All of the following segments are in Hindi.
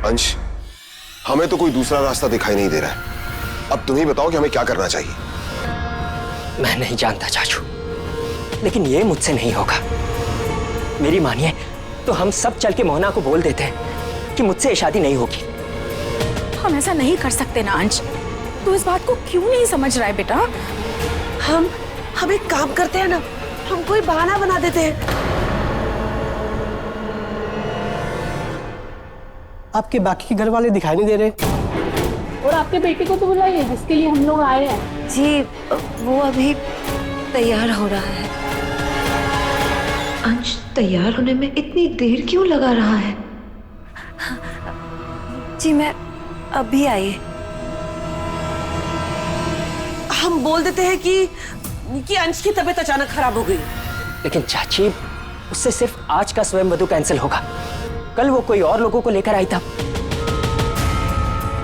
अंश, हमें तो कोई दूसरा रास्ता दिखाई नहीं दे रहा है। अब तुम ही बताओ कि हमें क्या करना चाहिए। मैं नहीं जानता चाचू, लेकिन ये मुझसे नहीं होगा। मेरी मानिए तो हम सब चल के मोहना को बोल देते हैं कि मुझसे ये शादी नहीं होगी। हम ऐसा नहीं कर सकते ना अंश। तू इस बात को क्यों नहीं समझ रहा है बेटा? हम एक काम करते हैं ना, हम कोई बहाना बना देते हैं। आपके बाकी के घर वाले दिखाई नहीं दे रहे। और आपके बेटे को तो बुलाइए जिसके लिए हम लोग आए हैं। जी वो अभी तैयार हो रहा है। अंश तैयार होने में इतनी देर क्यों लगा रहा है? जी मैं अभी आई। हम बोल देते हैं कि अंश की तबीयत अचानक खराब हो गई। लेकिन चाची, उससे सिर्फ आज का स्वयं वधु कैंसिल होगा। कल वो कोई और लोगों को लेकर आई था।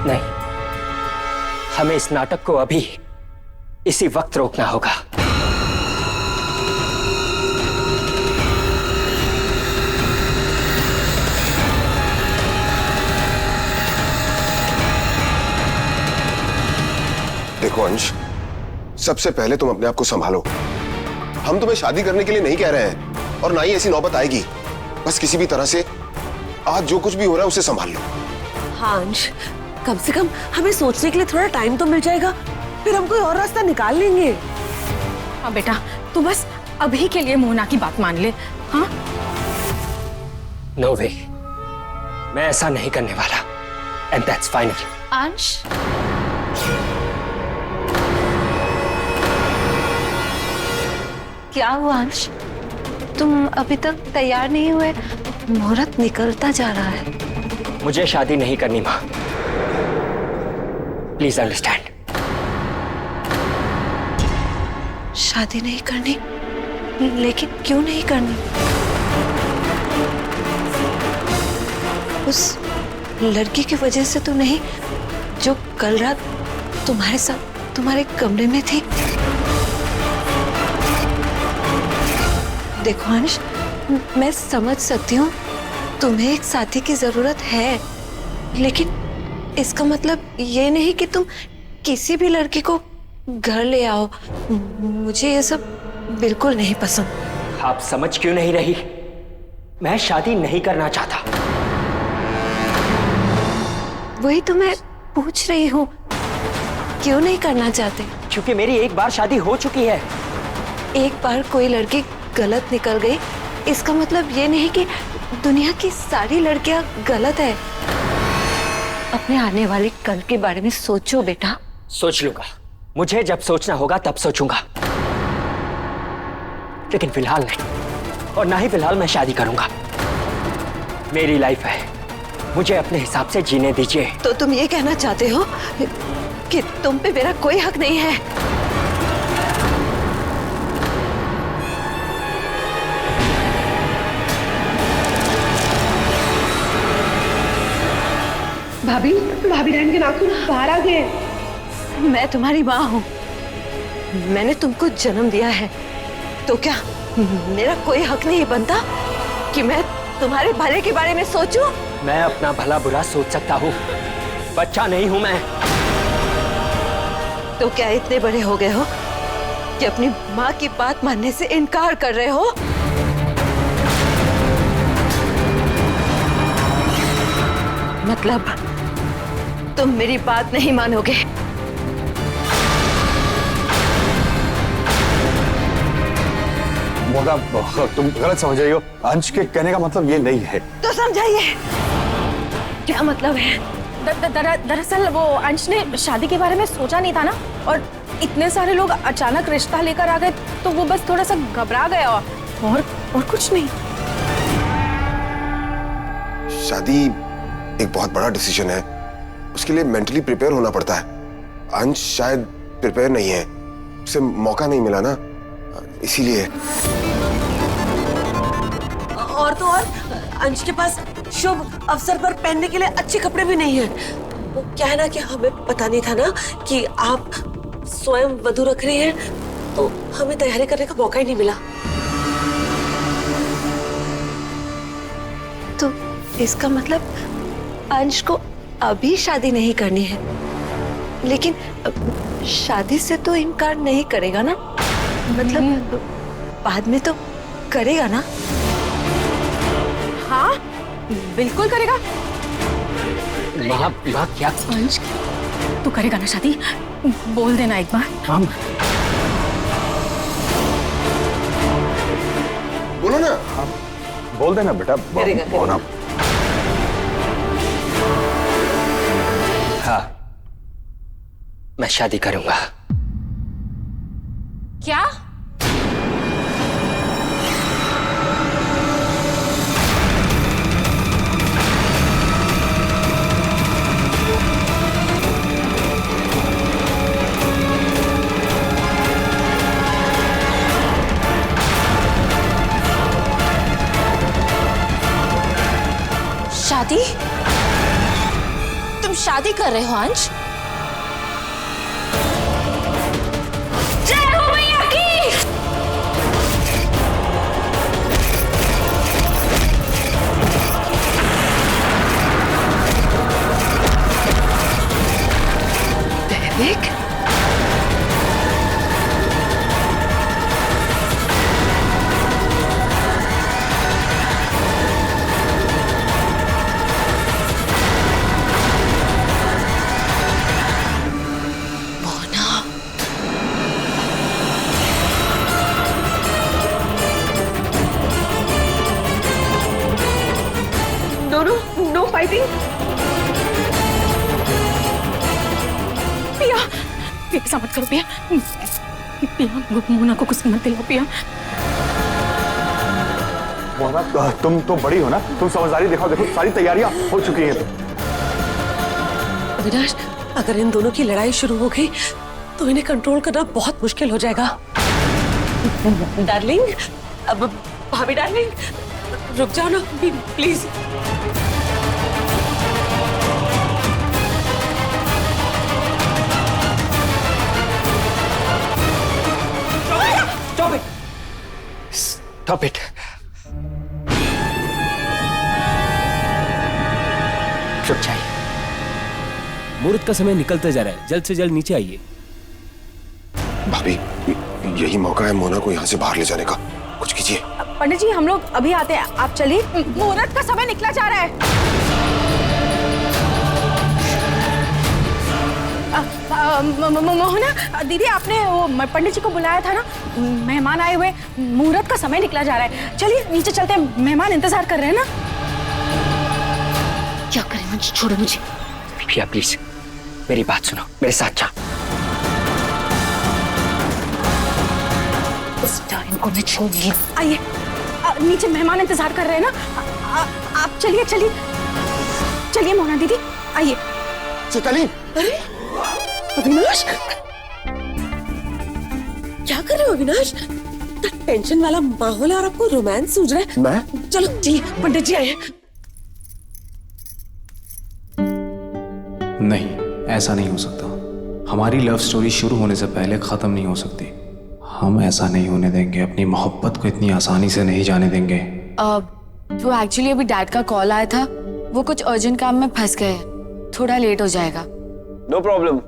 नहीं, हमें इस नाटक को अभी इसी वक्त रोकना होगा। देखो अंश, सबसे पहले तुम अपने आप को संभालो। हम तुम्हें शादी करने के लिए नहीं कह रहे हैं और ना ही ऐसी नौबत आएगी। बस किसी भी तरह से आज जो कुछ भी हो रहा है उसे संभाल लो। हाँ अंश, कम से कम हमें सोचने के लिए थोड़ा टाइम तो मिल जाएगा, फिर हम कोई और रास्ता निकाल लेंगे। हाँ बेटा, तू बस अभी के लिए मोहना की बात मान ले। हाँ नो वे, मैं ऐसा नहीं करने वाला। And that's final. अंश क्या हुआ अंश? तुम अभी तक तैयार नहीं हुए? मुहूर्त निकलता जा रहा है। मुझे शादी नहीं करनी माँ, प्लीज अंडरस्टैंड। शादी नहीं करनी? लेकिन क्यों नहीं करनी? उस लड़की की वजह से तो नहीं जो कल रात तुम्हारे साथ तुम्हारे कमरे में थी? देखो अंश, मैं समझ सकती हूँ तुम्हें एक साथी की जरूरत है, लेकिन इसका मतलब ये नहीं कि तुम किसी भी लड़की को घर ले आओ। मुझे ये सब बिल्कुल नहीं पसंद। आप समझ क्यों नहीं रही? मैं शादी नहीं करना चाहता। वही तो मैं पूछ रही हूँ, क्यों नहीं करना चाहते? क्योंकि मेरी एक बार शादी हो चुकी है। एक बार कोई लड़की गलत निकल गई, इसका मतलब ये नहीं कि दुनिया की सारी लड़कियां गलत है। अपने आने वाले कल के बारे में सोचो बेटा। सोच लूंगा, मुझे जब सोचना होगा तब सोचूंगा, लेकिन फिलहाल नहीं। और ना ही फिलहाल मैं शादी करूंगा। मेरी लाइफ है, मुझे अपने हिसाब से जीने दीजिए। तो तुम ये कहना चाहते हो कि तुम पे मेरा कोई हक नहीं है? भाभी बहन के नाखून बाहर आ गए। मैं तुम्हारी माँ हूँ, मैंने तुमको जन्म दिया है, तो क्या मेरा कोई हक नहीं बनता कि मैं तुम्हारे भले के बारे में सोचूं? मैं अपना भला बुरा सोच सकता हूँ, बच्चा नहीं हूँ मैं। तो क्या इतने बड़े हो गए हो कि अपनी माँ की बात मानने से इनकार कर रहे हो? मतलब तुम मेरी बात नहीं मानोगे? मोना, तुम गलत समझ रही हो। अंश के कहने का मतलब ये नहीं है। तो समझाइए, क्या मतलब है? दरअसल वो अंश ने शादी के बारे में सोचा नहीं था ना, और इतने सारे लोग अचानक रिश्ता लेकर आ गए तो वो बस थोड़ा सा घबरा गया, और कुछ नहीं। शादी एक बहुत बड़ा डिसीजन है, उसके लिए मेंटली प्रिपेयर होना पड़ता है। अंश शायद प्रिपेयर नहीं है, उसे मौका नहीं मिला ना, इसीलिए। और तो और अंश के पास शुभ अवसर पर पहनने के लिए अच्छे कपड़े भी नहीं है। वो क्या है ना कि हमें पता नहीं था ना कि आप स्वयं वधू रख रही हैं, तो हमें तैयारी करने का मौका ही नहीं मिला। तो इसका मतलब अंश को अभी शादी नहीं करनी है, लेकिन शादी से तो इनकार नहीं करेगा ना? मतलब बाद में तो करेगा ना? हाँ बिल्कुल करेगा। माँ क्या? अंश तू करेगा ना शादी? बोल देना एक बार। हम बोलो ना। बोल देना बेटा। होना। हाँ, मैं शादी करूंगा। क्या? शादी? तुम शादी कर रहे हो अंश? जय हो मैया की! दैविक, नो फाइटिंग। पिया ऐसा मत करो पिया। पिया मोना को कुछ मत दिलाओ पिया। मोना, तुम तो बड़ी हो ना, तुम समझदारी दिखाओ। देखो सारी तैयारियां हो चुकी हैं। अविनाश, अगर इन दोनों की लड़ाई शुरू हो गई तो इन्हें कंट्रोल करना बहुत मुश्किल हो जाएगा। डार्लिंग, अब भाभी डार्लिंग, रुक जाओ ना प्लीज। Stop it. रुक जाइए। मुहूर्त का समय निकलता जा रहा है, जल्द से जल्द नीचे आइए। भाभी, यही मौका है मोना को यहाँ से बाहर ले जाने का। कुछ कीजिए। पंडित जी हम लोग अभी आते हैं, आप चलिए। मुहूर्त का समय निकला जा रहा है। मोहना दीदी, आपने वो पंडित जी को बुलाया था ना, मेहमान आए हुए, मुहूर्त का समय निकला जा रहा है। चलिए नीचे चलते हैं, मेहमान इंतजार कर रहे हैं ना। क्या करें अंश, छोड़ो मुझे। पिया प्लीज मेरी बात सुनो, मेरे साथ चल। इस टाइम को मैं छोड़ूंगी। आइए, नीचे मेहमान इंतजार कर रहे हैं ना। आप चलिए चलिए चलिए मोहना दीदी, आइए। चलिए। अरे अविनाश, क्या कर रहे हो अविनाश? टेंशन वाला माहौल है और आपको रोमांस सूझ रहा है। मैं? चलो जी, पंडित जी आए हैं। नहीं, ऐसा नहीं हो सकता। हमारी लव स्टोरी शुरू होने से पहले खत्म नहीं हो सकती। हम ऐसा नहीं होने देंगे, अपनी मोहब्बत को इतनी आसानी से नहीं जाने देंगे। वो एक्चुअली अभी डैड का कॉल आया था, वो कुछ अर्जेंट काम में फंस गए, थोड़ा लेट हो जाएगा। नो प्रॉब्लम,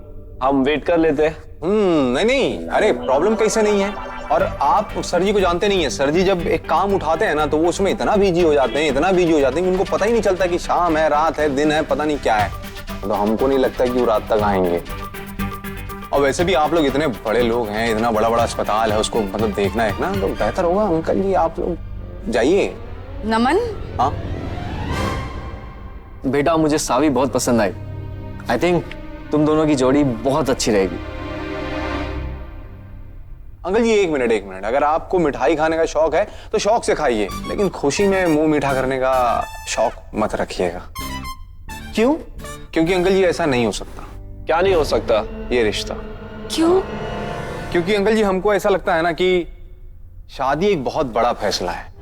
हम वेट कर लेते हैं। नहीं, अरे प्रॉब्लम कैसे नहीं है। और आप सर जी को जानते नहीं है। सर जी जब एक काम उठाते हैं ना तो वो उसमें इतना बिजी हो जाते हैं, इतना बिजी हो जाते हैं कि उनको पता ही नहीं चलता कि शाम है, रात है, दिन है, पता नहीं क्या है। तो हमको नहीं लगता कि वो रात तक आएंगे। और वैसे भी आप लोग इतने बड़े लोग हैं, इतना बड़ा बड़ा अस्पताल है, उसको मतलब देखना है ना, तो बेहतर होगा अंकल जी आप लोग जाइए। नमन, हाँ बेटा, मुझे सावी बहुत पसंद आई। आई थिंक तुम दोनों की जोड़ी बहुत अच्छी रहेगी। अंकल जी एक मिनट, अगर आपको मिठाई खाने का शौक है तो शौक से खाइए, लेकिन खुशी में मुंह मीठा करने का शौक मत रखिएगा। क्यों? क्योंकि अंकल जी ऐसा नहीं हो सकता। क्या नहीं हो सकता? ये रिश्ता। क्यों? क्योंकि अंकल जी हमको ऐसा लगता है ना कि शादी एक बहुत बड़ा फैसला है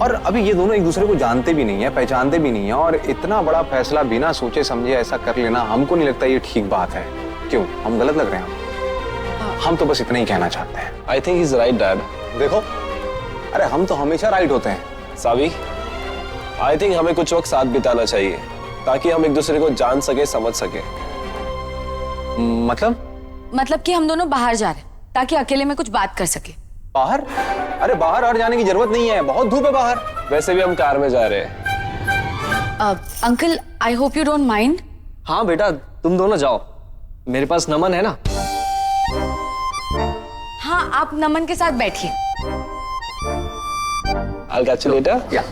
और अभी ये दोनों एक दूसरे को जानते भी नहीं है, पहचानते भी नहीं है, और इतना बड़ा फैसला बिना सोचे समझे ऐसा कर लेना हमको नहीं लगता ये ठीक बात है। क्यों, हम गलत लग रहे हैं? हम तो बस इतना ही कहना चाहते हैं। I think is right dad. देखो, अरे हम तो हमेशा राइट होते हैं। सावी, आई थिंक हमें कुछ वक्त साथ बिताना चाहिए ताकि हम एक दूसरे को जान सके, समझ सके। मतलब कि हम दोनों बाहर जा रहे हैं ताकि अकेले में कुछ बात कर सके। बाहर? अरे बाहर और जाने की जरूरत नहीं है, बहुत धूप है बाहर। वैसे भी हम कार में जा रहे हैं। Uncle, I hope you don't mind. हाँ बेटा, तुम दोनों जाओ, मेरे पास नमन है ना। हाँ, आप नमन के साथ बैठिए। I'll catch you later. Yeah.